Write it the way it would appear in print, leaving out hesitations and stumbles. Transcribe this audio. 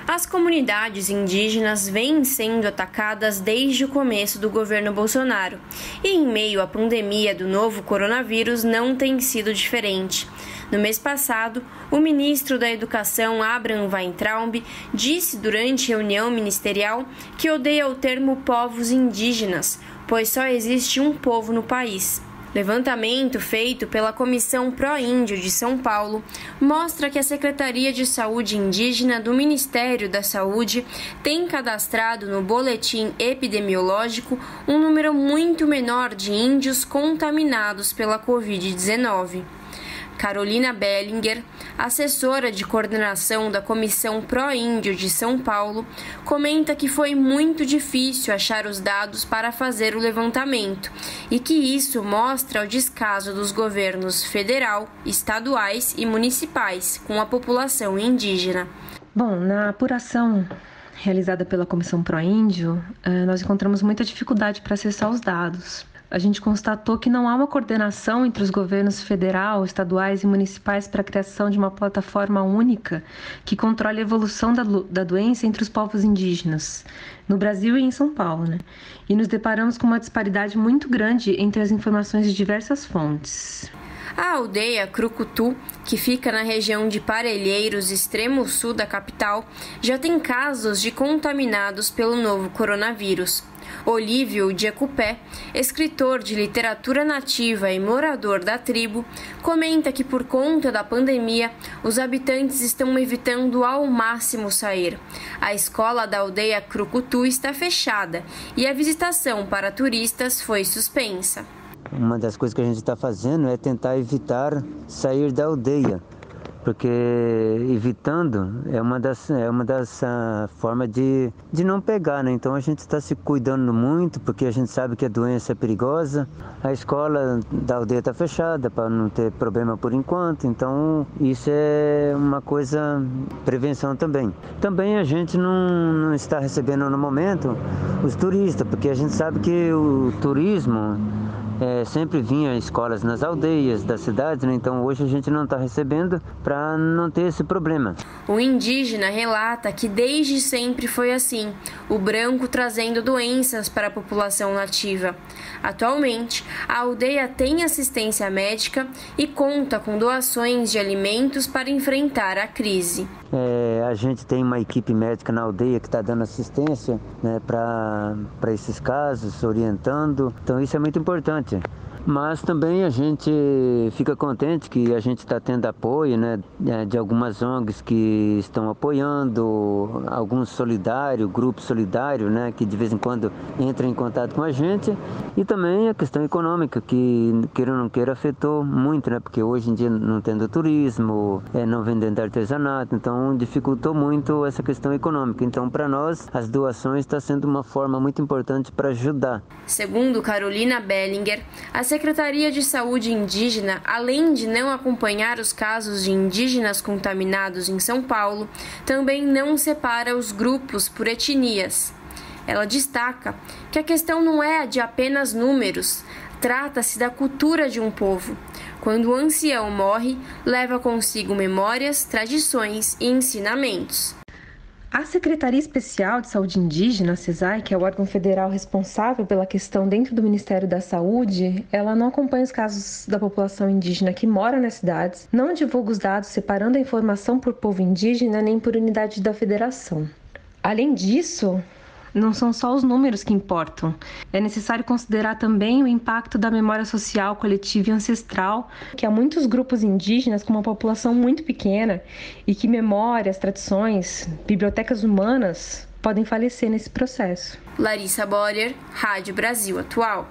As comunidades indígenas vêm sendo atacadas desde o começo do governo Bolsonaro e, em meio à pandemia do novo coronavírus, não tem sido diferente. No mês passado, o ministro da Educação, Abraham Weintraub, disse durante reunião ministerial que odeia o termo povos indígenas, pois só existe um povo no país. Levantamento feito pela Comissão Pró-Índio de São Paulo mostra que a Secretaria de Saúde Indígena do Ministério da Saúde tem cadastrado no boletim epidemiológico um número muito menor de índios contaminados pela Covid-19. Carolina Bellinger, assessora de coordenação da Comissão Pró-Índio de São Paulo, comenta que foi muito difícil achar os dados para fazer o levantamento e que isso mostra o descaso dos governos federal, estaduais e municipais com a população indígena. Bom, na apuração realizada pela Comissão Pró-Índio, nós encontramos muita dificuldade para acessar os dados. A gente constatou que não há uma coordenação entre os governos federal, estaduais e municipais para a criação de uma plataforma única que controle a evolução da doença entre os povos indígenas, no Brasil e em São Paulo, né? E nos deparamos com uma disparidade muito grande entre as informações de diversas fontes. A aldeia Crucutu, que fica na região de Parelheiros, extremo sul da capital, já tem casos de contaminados pelo novo coronavírus. Olívio Diacupé, escritor de literatura nativa e morador da tribo, comenta que por conta da pandemia, os habitantes estão evitando ao máximo sair. A escola da aldeia Crucutu está fechada e a visitação para turistas foi suspensa. Uma das coisas que a gente está fazendo é tentar evitar sair da aldeia, porque evitando é uma das formas de não pegar, né? Então a gente está se cuidando muito, porque a gente sabe que a doença é perigosa. A escola da aldeia está fechada para não ter problema por enquanto, então isso é uma coisa, prevenção também. Também a gente não está recebendo no momento os turistas, porque a gente sabe que o turismo sempre vinha escolas nas aldeias das cidades, né? Então hoje a gente não está recebendo para não ter esse problema. O indígena relata que desde sempre foi assim, o branco trazendo doenças para a população nativa. Atualmente, a aldeia tem assistência médica e conta com doações de alimentos para enfrentar a crise. A gente tem uma equipe médica na aldeia que está dando assistência, né, para esses casos, orientando. Então isso é muito importante. Mas também a gente fica contente que a gente está tendo apoio, né, de algumas ONGs que estão apoiando, alguns solidários, grupos solidários, né, que de vez em quando entram em contato com a gente. E também a questão econômica, que queira ou não queira afetou muito, né, porque hoje em dia não tendo turismo, não vendendo artesanato, então dificultou muito essa questão econômica. Então para nós as doações estão sendo uma forma muito importante para ajudar. Segundo Carolina Bellinger, a Secretaria de Saúde Indígena, além de não acompanhar os casos de indígenas contaminados em São Paulo, também não separa os grupos por etnias. Ela destaca que a questão não é a de apenas números, trata-se da cultura de um povo. Quando o ancião morre, leva consigo memórias, tradições e ensinamentos. A Secretaria Especial de Saúde Indígena, a SESAI, que é o órgão federal responsável pela questão dentro do Ministério da Saúde, ela não acompanha os casos da população indígena que mora nas cidades, não divulga os dados separando a informação por povo indígena nem por unidade da federação. Além disso, não são só os números que importam. É necessário considerar também o impacto da memória social, coletiva e ancestral, que há muitos grupos indígenas com uma população muito pequena e que memórias, tradições, bibliotecas humanas podem falecer nesse processo. Larissa Borer, Rádio Brasil Atual.